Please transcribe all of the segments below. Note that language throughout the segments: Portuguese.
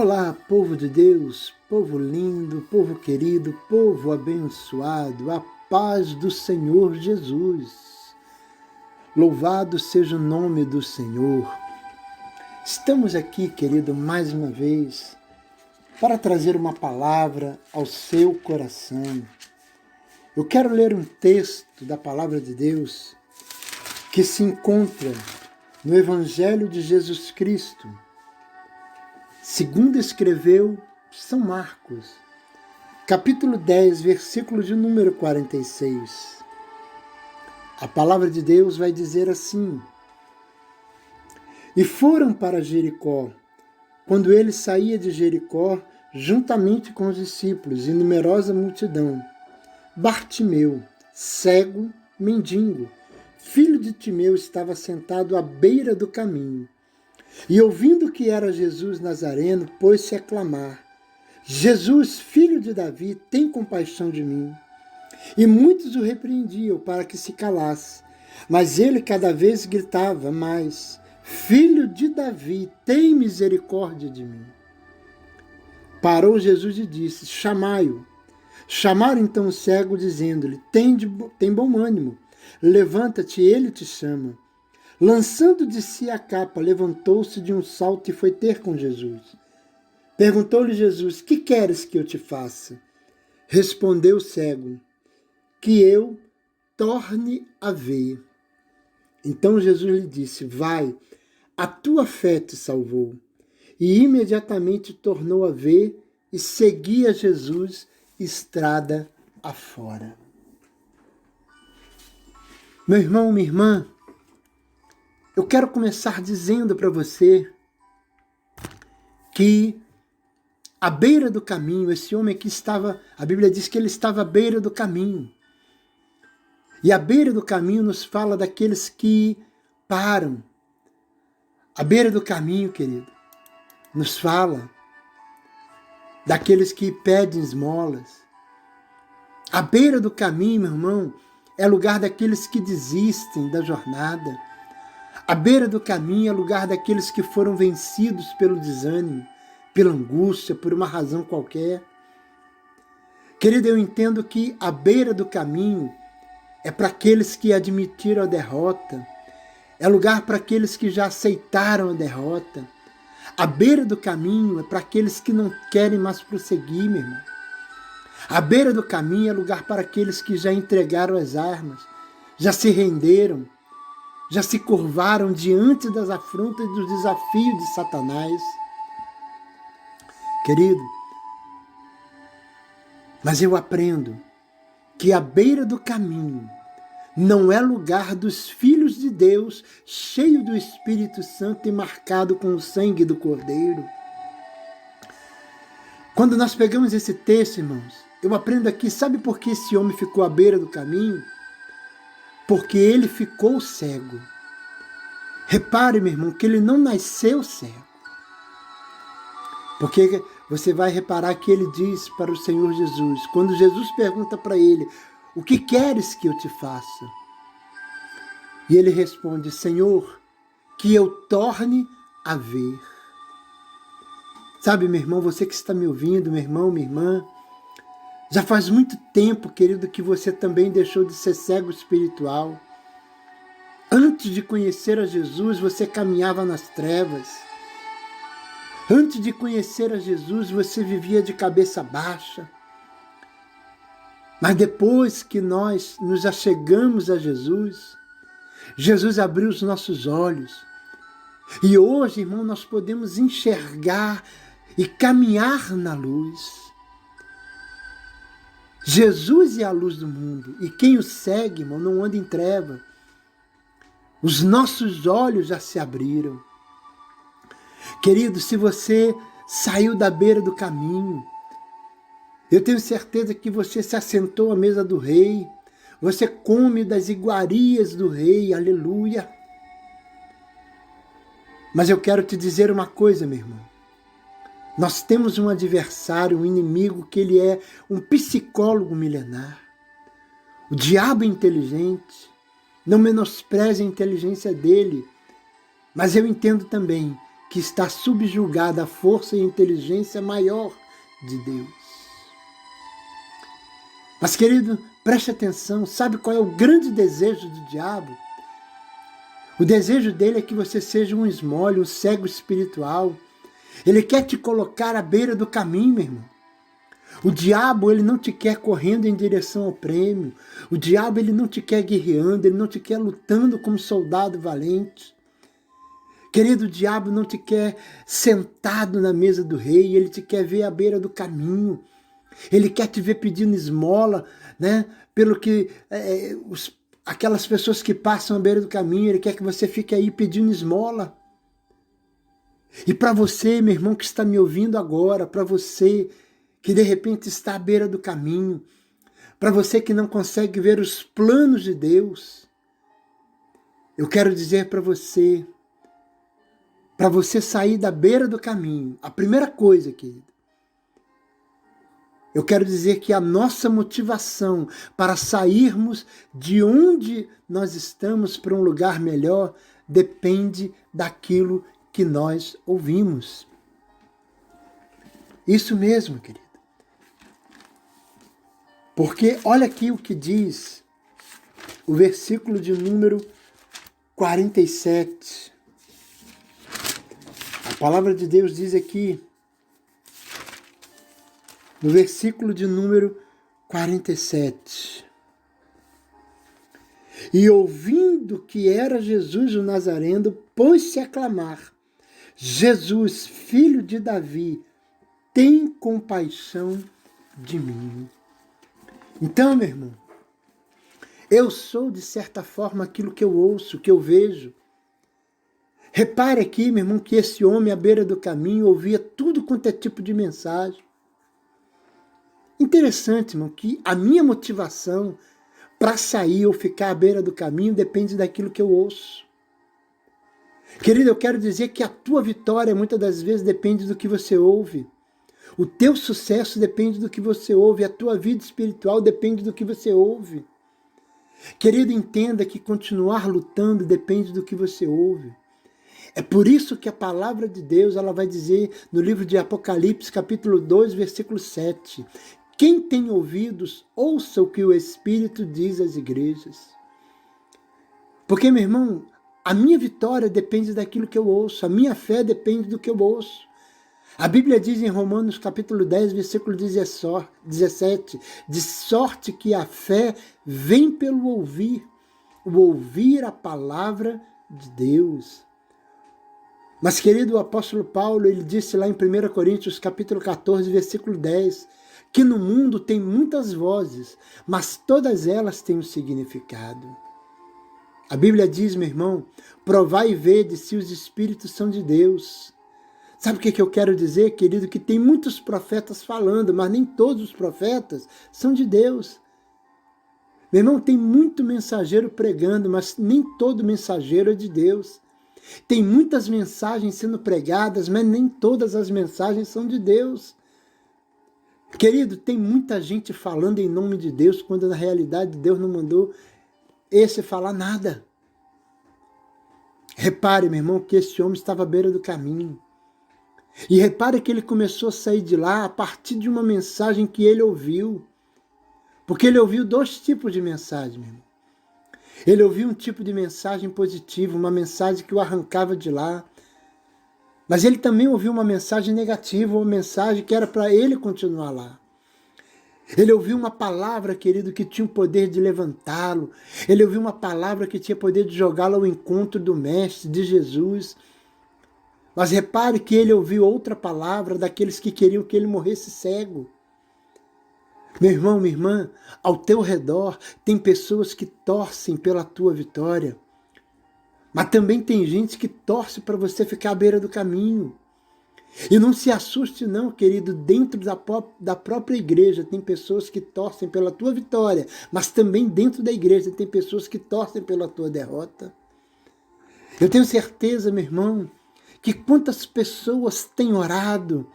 Olá, povo de Deus, povo lindo, povo querido, povo abençoado, a paz do Senhor Jesus. Louvado seja o nome do Senhor. Estamos aqui, querido, mais uma vez, para trazer uma palavra ao seu coração. Eu quero ler um texto da palavra de Deus que se encontra no Evangelho de Jesus Cristo, segundo escreveu São Marcos, capítulo 10, versículo de número 46. A palavra de Deus vai dizer assim: E foram para Jericó. Quando ele saía de Jericó, juntamente com os discípulos e numerosa multidão, Bartimeu, cego, mendigo, filho de Timeu, estava sentado à beira do caminho. E ouvindo que era Jesus Nazareno, pôs-se a clamar: Jesus, filho de Davi, tem compaixão de mim. E muitos o repreendiam para que se calasse. Mas ele cada vez gritava mais: Filho de Davi, tem misericórdia de mim. Parou Jesus e disse: Chamai-o. Chamaram então o cego, dizendo-lhe: Tem bom ânimo, levanta-te, ele te chama. Lançando de si a capa, levantou-se de um salto e foi ter com Jesus. Perguntou-lhe Jesus: Que queres que eu te faça? Respondeu o cego: Que eu torne a ver. Então Jesus lhe disse: Vai, a tua fé te salvou. E imediatamente tornou a ver e seguia Jesus estrada afora. Meu irmão, minha irmã, eu quero começar dizendo para você que à beira do caminho, esse homem aqui estava, a Bíblia diz que ele estava à beira do caminho. E à beira do caminho nos fala daqueles que param. À beira do caminho, querido, nos fala daqueles que pedem esmolas. À beira do caminho, meu irmão, é lugar daqueles que desistem da jornada. À beira do caminho é lugar daqueles que foram vencidos pelo desânimo, pela angústia, por uma razão qualquer. Querido, eu entendo que à beira do caminho é para aqueles que admitiram a derrota, é lugar para aqueles que já aceitaram a derrota. À beira do caminho é para aqueles que não querem mais prosseguir, meu irmão. À beira do caminho é lugar para aqueles que já entregaram as armas, já se renderam, já se curvaram diante das afrontas e dos desafios de Satanás. Querido, mas eu aprendo que à beira do caminho não é lugar dos filhos de Deus, cheio do Espírito Santo e marcado com o sangue do Cordeiro. Quando nós pegamos esse texto, irmãos, eu aprendo aqui, sabe por que esse homem ficou à beira do caminho? Porque ele ficou cego. Repare, meu irmão, que ele não nasceu cego. Porque você vai reparar que ele diz para o Senhor Jesus, quando Jesus pergunta para ele: O que queres que eu te faça? E ele responde: Senhor, que eu torne a ver. Sabe, meu irmão, você que está me ouvindo, meu irmão, minha irmã, já faz muito tempo, querido, que você também deixou de ser cego espiritual. Antes de conhecer a Jesus, você caminhava nas trevas. Antes de conhecer a Jesus, você vivia de cabeça baixa. Mas depois que nós nos achegamos a Jesus, Jesus abriu os nossos olhos. E hoje, irmão, nós podemos enxergar e caminhar na luz. Jesus é a luz do mundo. E quem o segue, irmão, não anda em treva. Os nossos olhos já se abriram. Querido, se você saiu da beira do caminho, eu tenho certeza que você se assentou à mesa do rei, você come das iguarias do rei, aleluia. Mas eu quero te dizer uma coisa, meu irmão. Nós temos um adversário, um inimigo, que ele é um psicólogo milenar. O diabo é inteligente, não menospreze a inteligência dele, mas eu entendo também que está subjugada à força e inteligência maior de Deus. Mas, querido, preste atenção, sabe qual é o grande desejo do diabo? O desejo dele é que você seja um esmole, um cego espiritual. Ele quer te colocar à beira do caminho, meu irmão. O diabo, ele não te quer correndo em direção ao prêmio. O diabo, ele não te quer guerreando, ele não te quer lutando como soldado valente. Querido, o diabo não te quer sentado na mesa do rei, ele te quer ver à beira do caminho. Ele quer te ver pedindo esmola, né? Pelo que aquelas pessoas que passam à beira do caminho, ele quer que você fique aí pedindo esmola. E para você, meu irmão, que está me ouvindo agora, para você que de repente está à beira do caminho, para você que não consegue ver os planos de Deus, eu quero dizer para você sair da beira do caminho, a primeira coisa, querido, eu quero dizer que a nossa motivação para sairmos de onde nós estamos para um lugar melhor depende daquilo que nós ouvimos. Isso mesmo, querido. Porque olha aqui o que diz o versículo de número 47. A palavra de Deus diz aqui, no versículo de número 47. E ouvindo que era Jesus o Nazareno, pôs-se a clamar: Jesus, filho de Davi, tem compaixão de mim. Então, meu irmão, eu sou, de certa forma, aquilo que eu ouço, que eu vejo. Repare aqui, meu irmão, que esse homem à beira do caminho ouvia tudo quanto é tipo de mensagem. Interessante, irmão, que a minha motivação para sair ou ficar à beira do caminho depende daquilo que eu ouço. Querido, eu quero dizer que a tua vitória muitas das vezes depende do que você ouve. O teu sucesso depende do que você ouve. A tua vida espiritual depende do que você ouve. Querido, entenda que continuar lutando depende do que você ouve. É por isso que a palavra de Deus ela vai dizer no livro de Apocalipse, capítulo 2, versículo 7. Quem tem ouvidos, ouça o que o Espírito diz às igrejas. Porque, meu irmão, a minha vitória depende daquilo que eu ouço. A minha fé depende do que eu ouço. A Bíblia diz em Romanos capítulo 10, versículo 17, de sorte que a fé vem pelo ouvir, o ouvir a palavra de Deus. Mas, querido, o apóstolo Paulo, ele disse lá em 1 Coríntios capítulo 14, versículo 10, que no mundo tem muitas vozes, mas todas elas têm um significado. A Bíblia diz, meu irmão, provai e vede se os espíritos são de Deus. Sabe o que eu quero dizer, querido? Que tem muitos profetas falando, mas nem todos os profetas são de Deus. Meu irmão, tem muito mensageiro pregando, mas nem todo mensageiro é de Deus. Tem muitas mensagens sendo pregadas, mas nem todas as mensagens são de Deus. Querido, tem muita gente falando em nome de Deus, quando na realidade Deus não mandou esse falar nada. Repare, meu irmão, que esse homem estava à beira do caminho. E repare que ele começou a sair de lá a partir de uma mensagem que ele ouviu. Porque ele ouviu dois tipos de mensagem, meu irmão. Ele ouviu um tipo de mensagem positiva, uma mensagem que o arrancava de lá. Mas ele também ouviu uma mensagem negativa, uma mensagem que era para ele continuar lá. Ele ouviu uma palavra, querido, que tinha o poder de levantá-lo. Ele ouviu uma palavra que tinha o poder de jogá-lo ao encontro do Mestre, de Jesus. Mas repare que ele ouviu outra palavra daqueles que queriam que ele morresse cego. Meu irmão, minha irmã, ao teu redor tem pessoas que torcem pela tua vitória. Mas também tem gente que torce para você ficar à beira do caminho. E não se assuste não, querido, dentro da própria igreja tem pessoas que torcem pela tua vitória, mas também dentro da igreja tem pessoas que torcem pela tua derrota. Eu tenho certeza, meu irmão, que quantas pessoas têm orado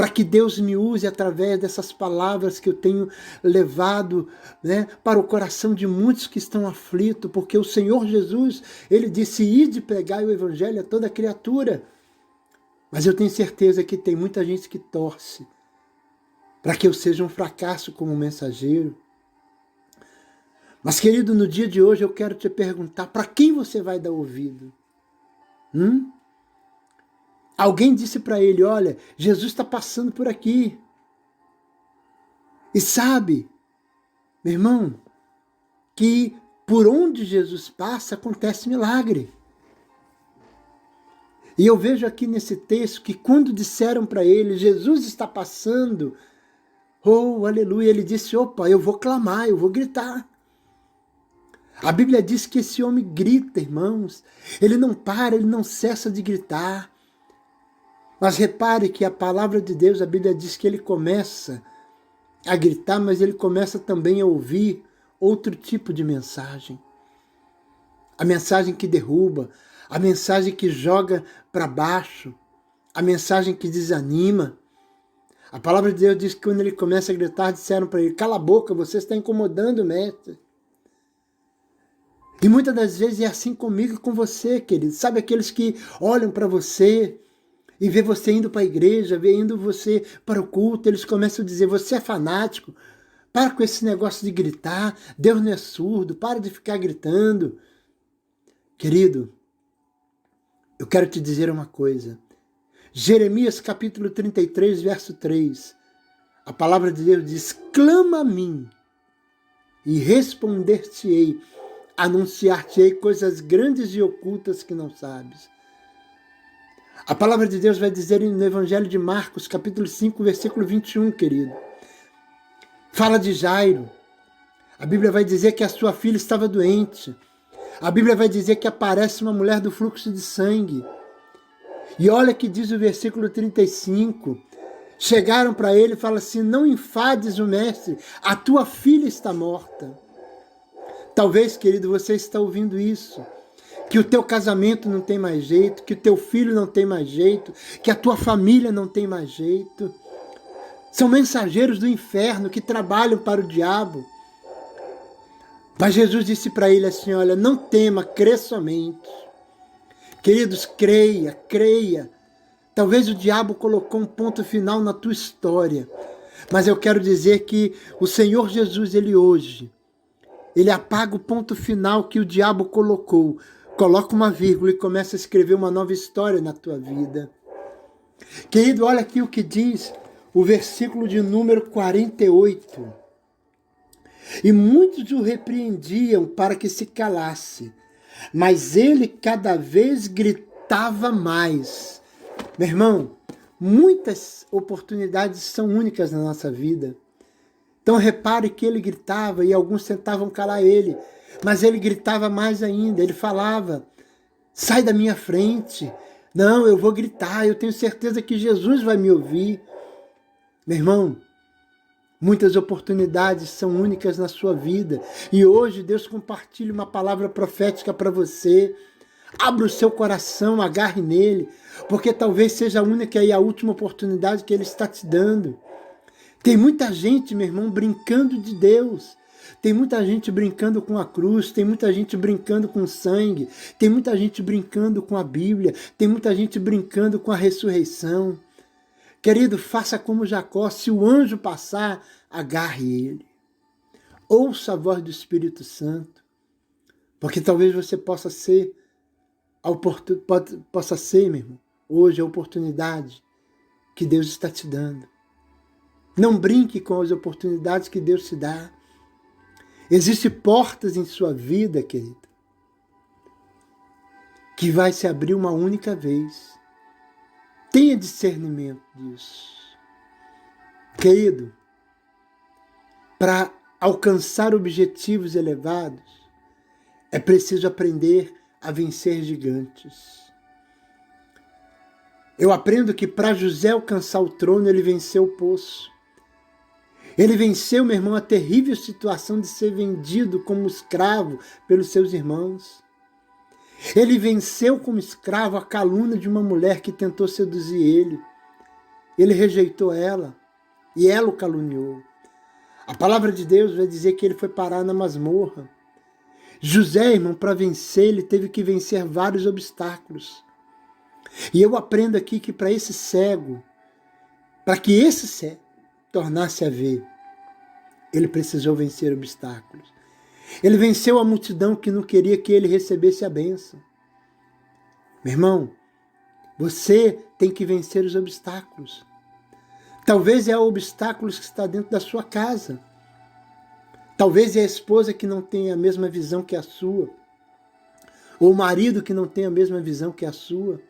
para que Deus me use através dessas palavras que eu tenho levado, né, para o coração de muitos que estão aflitos, porque o Senhor Jesus, Ele disse, ide pregai o Evangelho a toda criatura. Mas eu tenho certeza que tem muita gente que torce para que eu seja um fracasso como mensageiro. Mas, querido, no dia de hoje eu quero te perguntar, para quem você vai dar ouvido? Alguém disse para ele, olha, Jesus está passando por aqui. E sabe, meu irmão, que por onde Jesus passa acontece milagre. E eu vejo aqui nesse texto que quando disseram para ele, Jesus está passando, oh, aleluia, ele disse, opa, eu vou clamar, eu vou gritar. A Bíblia diz que esse homem grita, irmãos. Ele não para, ele não cessa de gritar. Mas repare que a palavra de Deus, a Bíblia diz que ele começa a gritar, mas ele começa também a ouvir outro tipo de mensagem. A mensagem que derruba, a mensagem que joga para baixo, a mensagem que desanima. A palavra de Deus diz que quando ele começa a gritar, disseram para ele, cala a boca, você está incomodando o mestre. E muitas das vezes é assim comigo e com você, querido. Sabe aqueles que olham para você e vê você indo para a igreja, vendo você para o culto, eles começam a dizer, você é fanático, para com esse negócio de gritar, Deus não é surdo, para de ficar gritando. Querido, eu quero te dizer uma coisa. Jeremias capítulo 33, verso 3, a palavra de Deus diz, clama a mim e responder-te-ei, anunciar-te-ei coisas grandes e ocultas que não sabes. A palavra de Deus vai dizer no Evangelho de Marcos, capítulo 5, versículo 21, querido. Fala de Jairo. A Bíblia vai dizer que a sua filha estava doente. A Bíblia vai dizer que aparece uma mulher do fluxo de sangue. E olha que diz o versículo 35. Chegaram para ele e falam assim, não enfades o mestre, a tua filha está morta. Talvez, querido, você está ouvindo isso. Que o teu casamento não tem mais jeito, que o teu filho não tem mais jeito, que a tua família não tem mais jeito. São mensageiros do inferno que trabalham para o diabo. Mas Jesus disse para ele assim, olha, não tema, crê somente. Queridos, creia, creia. Talvez o diabo colocou um ponto final na tua história. Mas eu quero dizer que o Senhor Jesus, Ele hoje, Ele apaga o ponto final que o diabo colocou. Coloca uma vírgula e começa a escrever uma nova história na tua vida. Querido, olha aqui o que diz o versículo de número 48. E muitos o repreendiam para que se calasse, mas ele cada vez gritava mais. Meu irmão, muitas oportunidades são únicas na nossa vida. Então repare que ele gritava e alguns tentavam calar ele. Mas ele gritava mais ainda, ele falava, sai da minha frente, não, eu vou gritar, eu tenho certeza que Jesus vai me ouvir. Meu irmão, muitas oportunidades são únicas na sua vida, e hoje Deus compartilha uma palavra profética para você. Abra o seu coração, agarre nele, porque talvez seja a única e a última oportunidade que ele está te dando. Tem muita gente, meu irmão, brincando de Deus. Tem muita gente brincando com a cruz, tem muita gente brincando com sangue, tem muita gente brincando com a Bíblia, tem muita gente brincando com a ressurreição. Querido, faça como Jacó, se o anjo passar, agarre ele. Ouça a voz do Espírito Santo, porque talvez você possa ser, meu irmão, hoje a oportunidade que Deus está te dando. Não brinque com as oportunidades que Deus te dá. Existem portas em sua vida, querido, que vai se abrir uma única vez. Tenha discernimento disso. Querido, para alcançar objetivos elevados, é preciso aprender a vencer gigantes. Eu aprendo que para José alcançar o trono, ele venceu o poço. Ele venceu, meu irmão, a terrível situação de ser vendido como escravo pelos seus irmãos. Ele venceu como escravo a calúnia de uma mulher que tentou seduzir ele. Ele rejeitou ela e ela o caluniou. A palavra de Deus vai dizer que ele foi parar na masmorra. José, irmão, para vencer, ele teve que vencer vários obstáculos. E eu aprendo aqui que para esse cego, para que esse cego tornasse a ver, ele precisou vencer obstáculos. Ele venceu a multidão que não queria que ele recebesse a bênção. Meu irmão, você tem que vencer os obstáculos. Talvez é o obstáculo que está dentro da sua casa. Talvez é a esposa que não tem a mesma visão que a sua. Ou o marido que não tem a mesma visão que a sua.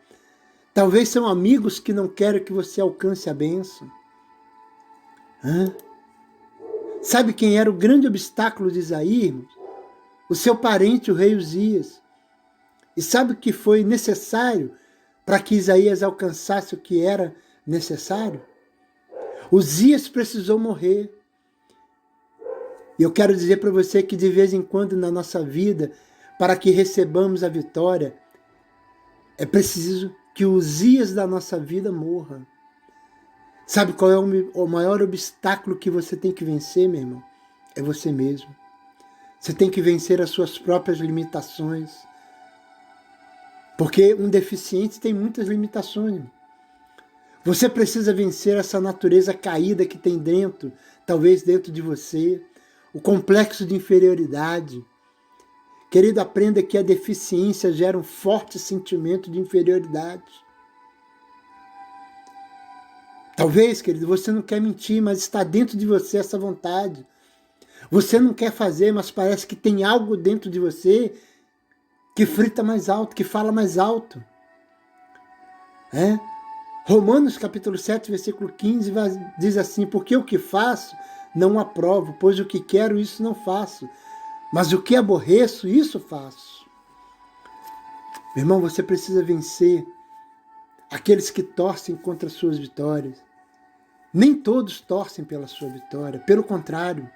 Talvez são amigos que não querem que você alcance a bênção. Sabe quem era o grande obstáculo de Isaías? O seu parente, o rei Uzias. E sabe o que foi necessário para que Isaías alcançasse o que era necessário? Uzias precisou morrer. E eu quero dizer para você que de vez em quando na nossa vida, para que recebamos a vitória, é preciso que o Uzias da nossa vida morra. Sabe qual é o maior obstáculo que você tem que vencer, meu irmão? É você mesmo. Você tem que vencer as suas próprias limitações. Porque um deficiente tem muitas limitações, irmão. Você precisa vencer essa natureza caída que tem dentro, talvez dentro de você, o complexo de inferioridade. Querido, aprenda que a deficiência gera um forte sentimento de inferioridade. Talvez, querido, você não quer mentir, mas está dentro de você essa vontade. Você não quer fazer, mas parece que tem algo dentro de você que frita mais alto, que fala mais alto. Romanos capítulo 7, versículo 15 diz assim: porque o que faço não aprovo, pois o que quero isso não faço, mas o que aborreço isso faço. Meu irmão, você precisa vencer aqueles que torcem contra as suas vitórias. Nem todos torcem pela sua vitória, pelo contrário,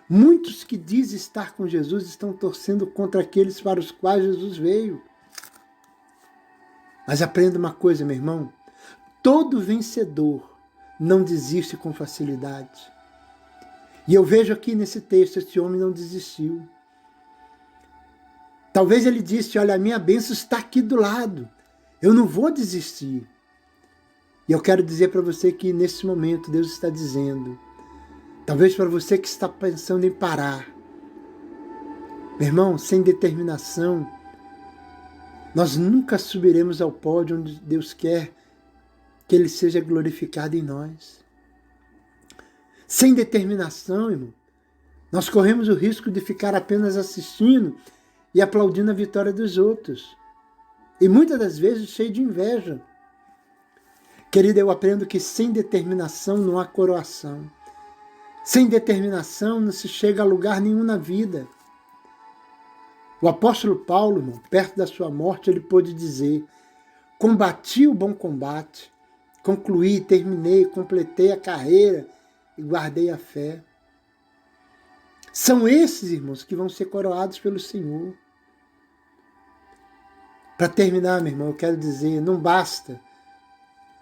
muitos que dizem estar com Jesus estão torcendo contra aqueles para os quais Jesus veio. Mas aprenda uma coisa, meu irmão, todo vencedor não desiste com facilidade. E eu vejo aqui nesse texto, esse homem não desistiu. Talvez ele disse: olha, a minha bênção está aqui do lado, eu não vou desistir. E eu quero dizer para você que nesse momento Deus está dizendo, talvez para você que está pensando em parar, meu irmão, sem determinação, nós nunca subiremos ao pódio onde Deus quer que Ele seja glorificado em nós. Sem determinação, irmão, nós corremos o risco de ficar apenas assistindo e aplaudindo a vitória dos outros. E muitas das vezes cheio de inveja. Querida, eu aprendo que sem determinação não há coroação. Sem determinação não se chega a lugar nenhum na vida. O apóstolo Paulo, irmão, perto da sua morte, ele pôde dizer: combati o bom combate, concluí, terminei, completei a carreira e guardei a fé. São esses, irmãos, que vão ser coroados pelo Senhor. Para terminar, meu irmão, eu quero dizer, não basta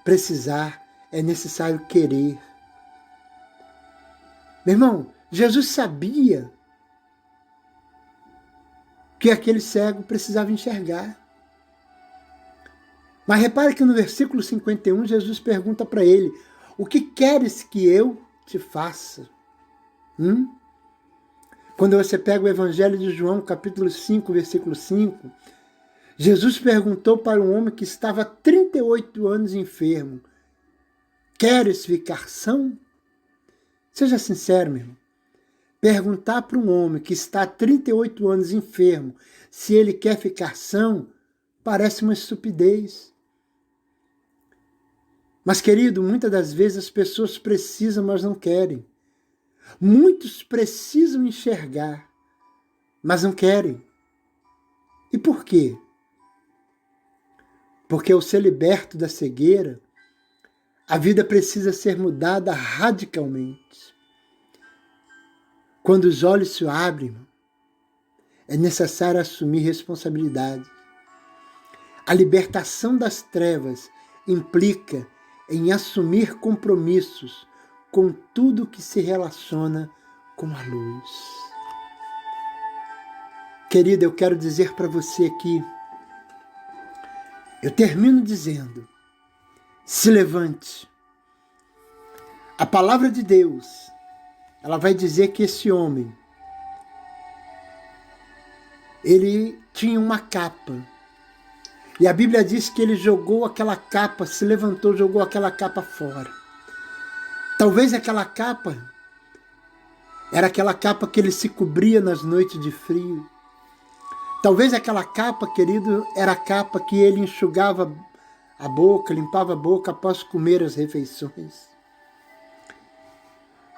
precisar, é necessário querer. Meu irmão, Jesus sabia que aquele cego precisava enxergar. Mas repare que no versículo 51, Jesus pergunta para ele: o que queres que eu te faça? Quando você pega o Evangelho de João, capítulo 5, versículo 5, Jesus perguntou para um homem que estava há 38 anos enfermo: queres ficar são? Seja sincero, meu irmão. Perguntar para um homem que está há 38 anos enfermo se ele quer ficar são, parece uma estupidez. Mas, querido, muitas das vezes as pessoas precisam, mas não querem. Muitos precisam enxergar, mas não querem. E por quê? Porque ao ser liberto da cegueira, a vida precisa ser mudada radicalmente. Quando os olhos se abrem, é necessário assumir responsabilidade. A libertação das trevas implica em assumir compromissos com tudo que se relaciona com a luz. Querida, eu quero dizer para você aqui, eu termino dizendo, se levante. A palavra de Deus, ela vai dizer que esse homem, ele tinha uma capa. E a Bíblia diz que ele jogou aquela capa, se levantou, jogou aquela capa fora. Talvez aquela capa era aquela capa que ele se cobria nas noites de frio. Talvez aquela capa, querido, era a capa que ele enxugava a boca, limpava a boca após comer as refeições.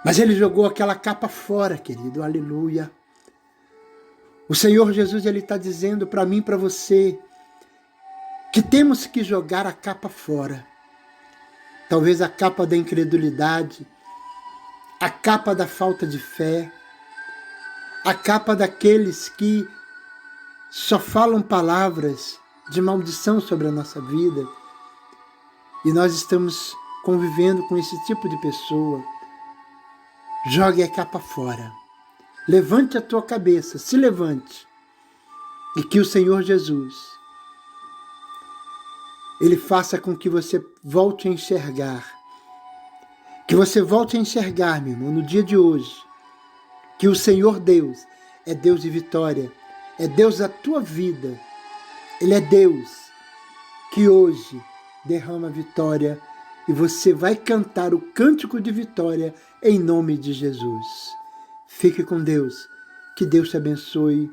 Mas ele jogou aquela capa fora, querido, aleluia. O Senhor Jesus, ele está dizendo para mim e para você que temos que jogar a capa fora. Talvez a capa da incredulidade, a capa da falta de fé, a capa daqueles que só falam palavras de maldição sobre a nossa vida. E nós estamos convivendo com esse tipo de pessoa. Jogue a capa fora. Levante a tua cabeça, se levante. E que o Senhor Jesus, Ele faça com que você volte a enxergar. Que você volte a enxergar, meu irmão, no dia de hoje. Que o Senhor Deus é Deus de vitória. É Deus da tua vida. Ele é Deus que hoje derrama vitória. E você vai cantar o cântico de vitória em nome de Jesus. Fique com Deus. Que Deus te abençoe.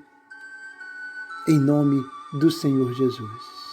Em nome do Senhor Jesus.